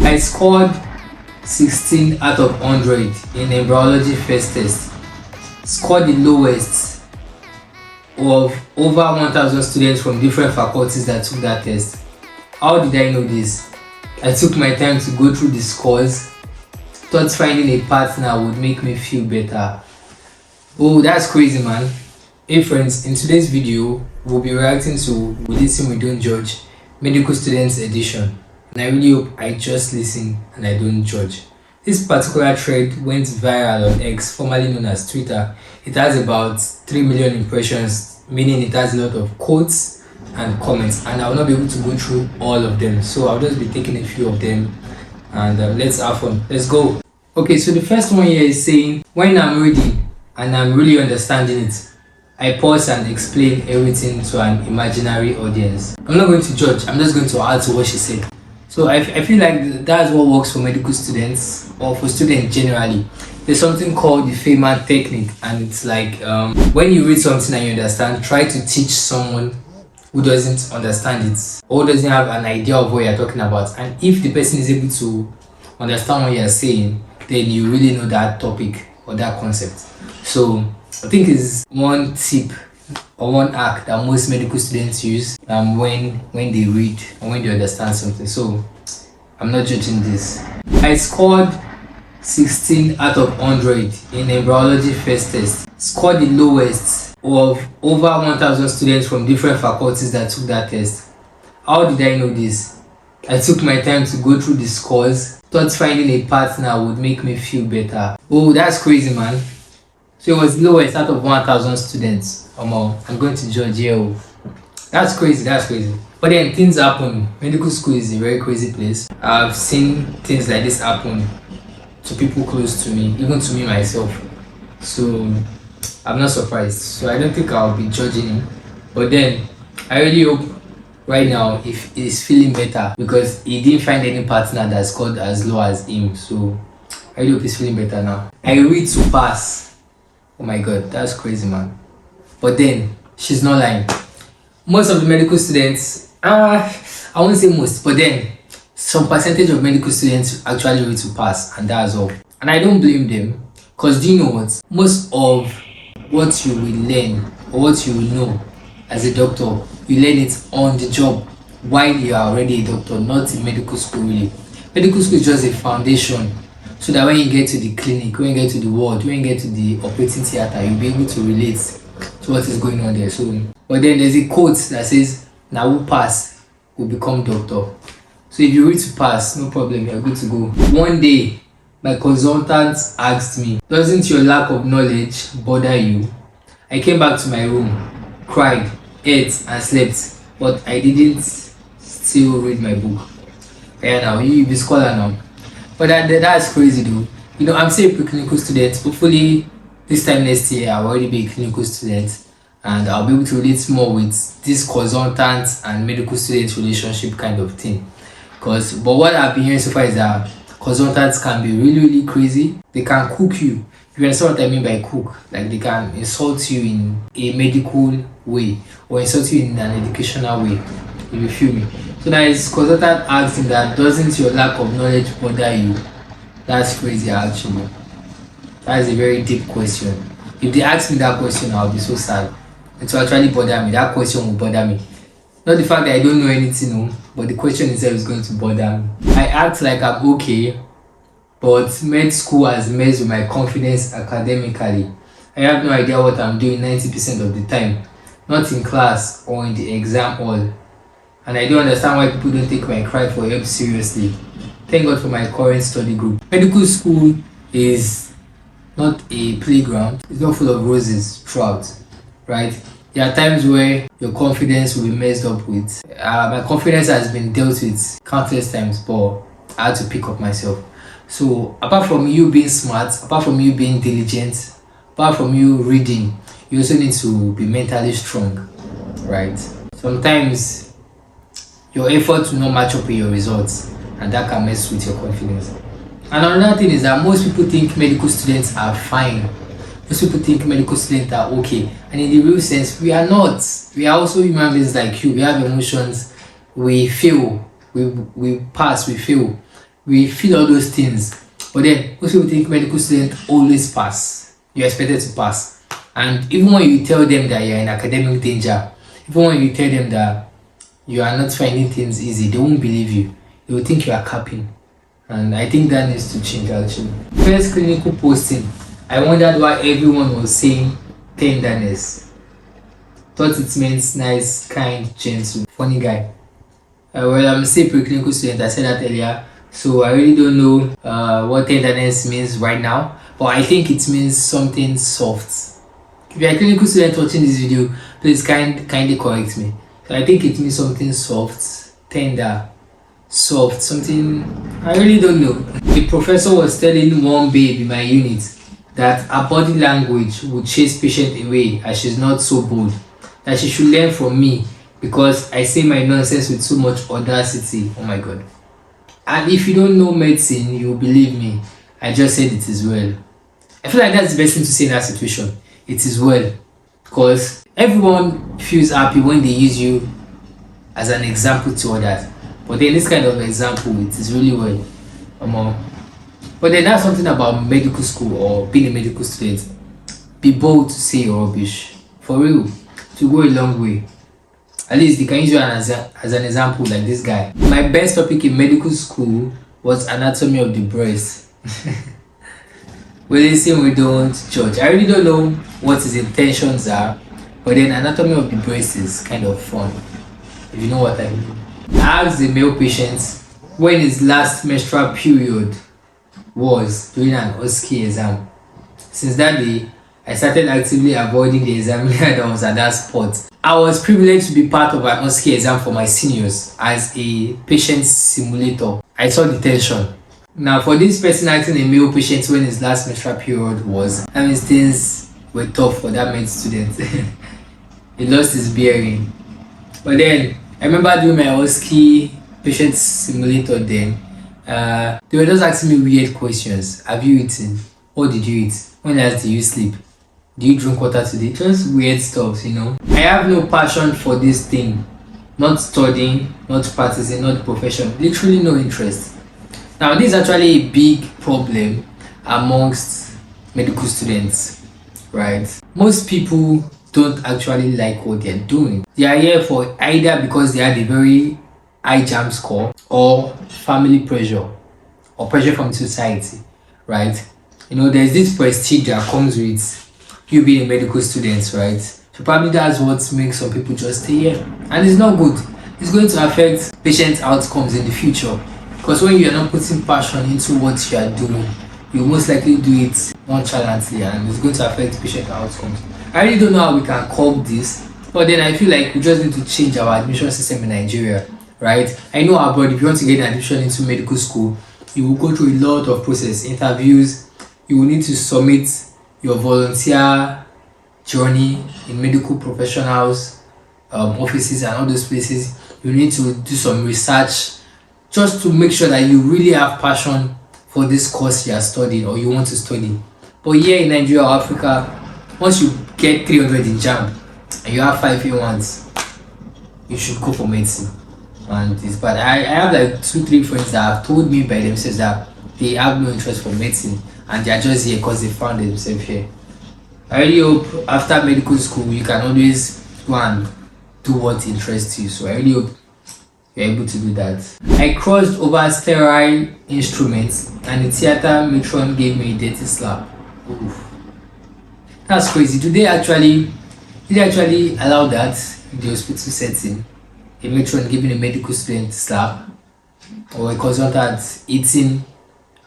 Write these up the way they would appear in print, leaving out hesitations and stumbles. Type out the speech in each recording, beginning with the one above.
I scored 16 out of 100 in embryology first test. Scored the lowest of over 1,000 students from different faculties that took that test. How did I know this? I took my time to go through the scores. Thought finding a partner would make me feel better. Oh, that's crazy, man. Hey friends, in today's video, we'll be reacting to We Listen, We Don't Judge Medical Students Edition. And I really hope I just listen and I don't judge. This particular thread went viral on X, formerly known as Twitter. It has about 3 million impressions, meaning it has a lot of quotes and comments, and I will not be able to go through all of them. So I'll just be taking a few of them and let's have fun. Let's go. Okay, so the first one here is saying, when I'm reading and I'm really understanding it, I pause and explain everything to an imaginary audience. I'm not going to judge, I'm just going to add to what she said. So I feel like that's what works for medical students or for students generally. There's something called the Feynman technique, and it's like when you read something and you understand, try to teach someone who doesn't understand it or doesn't have an idea of what you're talking about. And if the person is able to understand what you're saying, then you really know that topic or that concept. So I think it's one tip or one hack that most medical students use when they read or when they understand something. So I'm not judging this. I scored 16 out of 100 in embryology first test. Scored the lowest of over 1,000 students from different faculties that took that test. How did I know this? I took my time to go through the scores. Thought finding a partner would make me feel better. Oh, that's crazy, man. So it was lowest out of 1,000 students. I'm going to judge here. That's crazy, that's crazy. But then things happen. Medical school is a very crazy place. I've seen things like this happen to people close to me, even to me myself. So I'm not surprised. So I don't think I'll be judging him. But then I really hope right now if he's feeling better, because he didn't find any partner that scored as low as him. So I really hope he's feeling better now. I read to pass. Oh my god, that's crazy, man. But then she's not lying. Most of the medical students, I won't say most, but then some percentage of medical students actually read to pass, and that's all. And I don't blame them, because do you know what? Most of what you will learn or what you will know as a doctor, you learn it on the job while you are already a doctor, not in medical school really. Medical school is just a foundation, so that when you get to the clinic, when you get to the ward, when you get to the operating theater, you'll be able to relate to what is going on there. So, but then there's a quote that says, "Now who pass will become doctor." So if you read to pass, no problem, you're good to go. One day, my consultant asked me, "Doesn't your lack of knowledge bother you?" I came back to my room, cried, ate and slept, but I didn't still read my book. Yeah, now you be scholar now. But that's crazy though. You know, I'm still a pre-clinical student. Hopefully this time next year I'll already be a clinical student and I'll be able to relate more with this consultant and medical student relationship kind of thing. But what I've been hearing so far is that consultants can be really crazy. They can cook you. You understand what I mean by cook? Like they can insult you in a medical way or insult you in an educational way. If you feel me. So now his consultant asked him that, "Doesn't your lack of knowledge bother you?" That's crazy actually. That is a very deep question. If they ask me that question, I'll be so sad. It will actually bother me. That question will bother me. Not the fact that I don't know anything, no, but the question itself is going to bother me. I act like I'm okay, but med school has messed with my confidence academically. I have no idea what I'm doing 90% of the time. Not in class or in the exam hall. And I don't understand why people don't take my cry for help seriously. Thank God for my current study group. Medical school is not a playground. It's not full of roses throughout, right? There are times where your confidence will be messed up with. My confidence has been dealt with countless times, but I had to pick up myself. So apart from you being smart, apart from you being diligent, apart from you reading, you also need to be mentally strong, right? Sometimes your effort will not match up with your results, and that can mess with your confidence. And another thing is that most people think medical students are fine. Most people think medical students are okay, and in the real sense, we are not. We are also human beings like you. We have emotions. We fail. We pass. We fail. we feel all those things. But then most people think medical students always pass. You're expected to pass. And even when you tell them that you're in academic danger, even when you tell them that you are not finding things easy, they won't believe you. They will think you are capping. And I think that needs to change actually. First clinical posting, I wondered why everyone was saying tenderness. Thought it means nice, kind, gentle, funny guy. Well, I'm still a preclinical student, I said that earlier. So I really don't know what tenderness means right now. But I think it means something soft. If you're a clinical student watching this video, please kindly correct me. So I think it means something soft, tender, soft, something I really don't know. The professor was telling one babe in my unit that her body language would chase patient away as she's not so bold. That she should learn from me because I say my nonsense with so much audacity. Oh my god. And if you don't know medicine, you will believe me. I just said it is well. I feel like that's the best thing to say in that situation. It is well. Because everyone feels happy when they use you as an example to others. But then this kind of example, it is really well. But then that's something about medical school or being a medical student. Be bold to say your rubbish. For real. To go a long way. At least they can use you as an example like this guy. My best topic in medical school was anatomy of the breast. We listen, we don't judge. I really don't know what his intentions are, but then anatomy of the breast is kind of fun, if you know what I mean. I asked the male patient when his last menstrual period was during an OSCE exam. Since that day, I started actively avoiding the examiner that was at that spot. I was privileged to be part of an OSCE exam for my seniors as a patient simulator. I saw the tension. Now, for this person acting a male patient when his last menstrual period was, that means things were tough for that med student. He lost his bearing. But then, I remember doing my OSCE patient simulator then. They were just asking me weird questions. Have you eaten? What did you eat? When last did you sleep? Do you drink water today? Just weird stuff, you know. I have no passion for this thing. Not studying, not practicing, not profession. Literally no interest. Now, this is actually a big problem amongst medical students, right? Most people don't actually like what they're doing. They are here for either because they had a very high jam score or family pressure or pressure from society, right? You know, there's this prestige that comes with you being a medical student, right? So probably that's what makes some people just stay here. And it's not good. It's going to affect patient outcomes in the future. Because when you are not putting passion into what you are doing, you most likely do it nonchalantly and it's going to affect patient outcomes. I really don't know how we can curb this, but then I feel like we just need to change our admission system in Nigeria, right? I know abroad, if you want to get an admission into medical school, you will go through a lot of process, interviews, you will need to submit your volunteer journey in medical professionals, offices and all those places. You need to do some research just to make sure that you really have passion for this course you are studying or you want to study. But here in Nigeria or Africa, once you get 300 in JAMB and you have 5 A1s, you should go for medicine. And it's bad. I have like 2-3 friends that have told me by themselves that they have no interest for medicine and they are just here because they found themselves here. I really hope after medical school you can always go and do what interests you. So I really hope you're able to do that. I crossed over sterile instruments and the theater matron gave me a dirty slap. Oof. That's crazy. Did they actually allow that in the hospital setting? A matron giving a medical student slap, or a consultant eating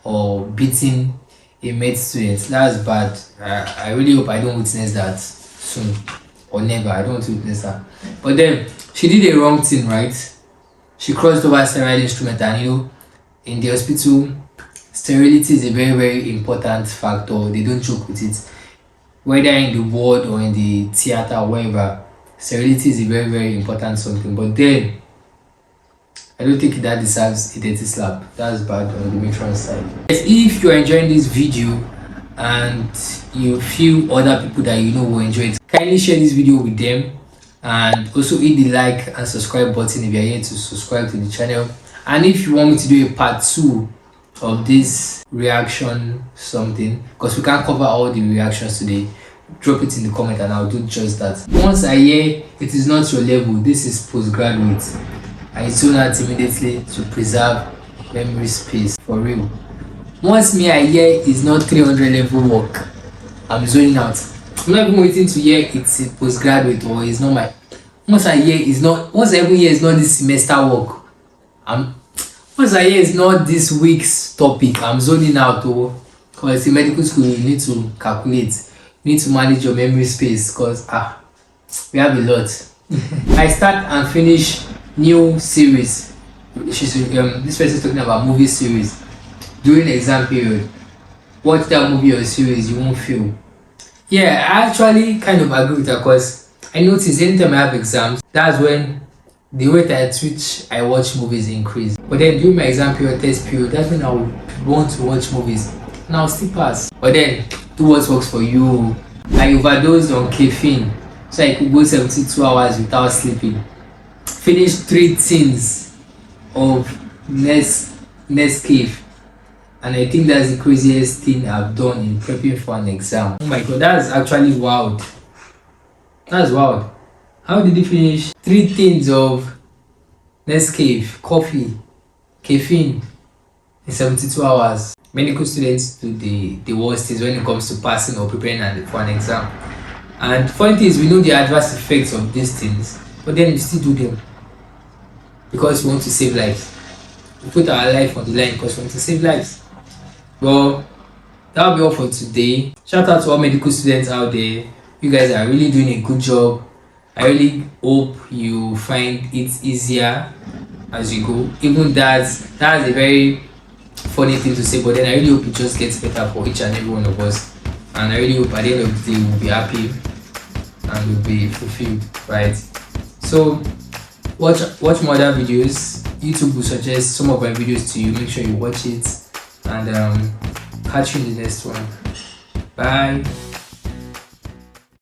or beating a med student? That's bad. I really hope I don't witness that soon or never. I don't want to witness that. But then she did a wrong thing, right? She crossed over sterile instrument, and you know, in the hospital, sterility is a very, very important factor. They don't joke with it. Whether in the ward or in the theater or wherever, sterility is a very, very important something. But then, I don't think that deserves a dirty slap. That's bad on the matron side. If you're enjoying this video and you feel other people that you know will enjoy it, kindly share this video with them. And also hit the like and subscribe button if you're here to subscribe to the channel. And if you want me to do a part 2 of this reaction something, because we can't cover all the reactions today. Drop it in the comment and I'll do just that. Once I hear it is not your level, this is postgraduate, I zone out immediately to preserve memory space. For real. Once me I hear it's not 300 level work, I'm zoning out. I'm not even waiting to hear it's a postgraduate or it's not my. Once I hear it's not. Once I even hear it's not this semester work, I'm. Once I hear it's not this week's topic, I'm zoning out. Oh, because in medical school you need to calculate, you need to manage your memory space. Because we have a lot. I start and finish new series. This person is talking about movie series during exam period. Watch that movie or series, you won't feel. Yeah, I actually kind of agree with her, because I notice anytime I have exams, that's when the rate at which I watch movies increase. But then during my exam period, test period, that's when I would want to watch movies. And I'll still pass. But then, do what works for you. I overdosed on caffeine, so I could go 72 hours without sleeping. Finish 3 tins of Nescafe. And I think that's the craziest thing I've done in prepping for an exam. Oh my god, that's actually wild. That's wild. How did you finish 3 tins of Nescafe, coffee, caffeine in 72 hours? Medical students do the worst things when it comes to passing or preparing for an exam. And funny thing is, we know the adverse effects of these things, but then we still do them because we want to save lives. We put our life on the line because we want to save lives. Well, that'll be all for today. Shout out to all medical students out there. You guys are really doing a good job. I really hope you find it easier as you go. Even that's a very funny thing to say, but then I really hope it just gets better for each and every one of us. And I really hope at the end of the day we'll be happy and we'll be fulfilled, right? So watch more other videos. YouTube will suggest some of my videos to you. Make sure you watch it, and catch you in the next one. Bye.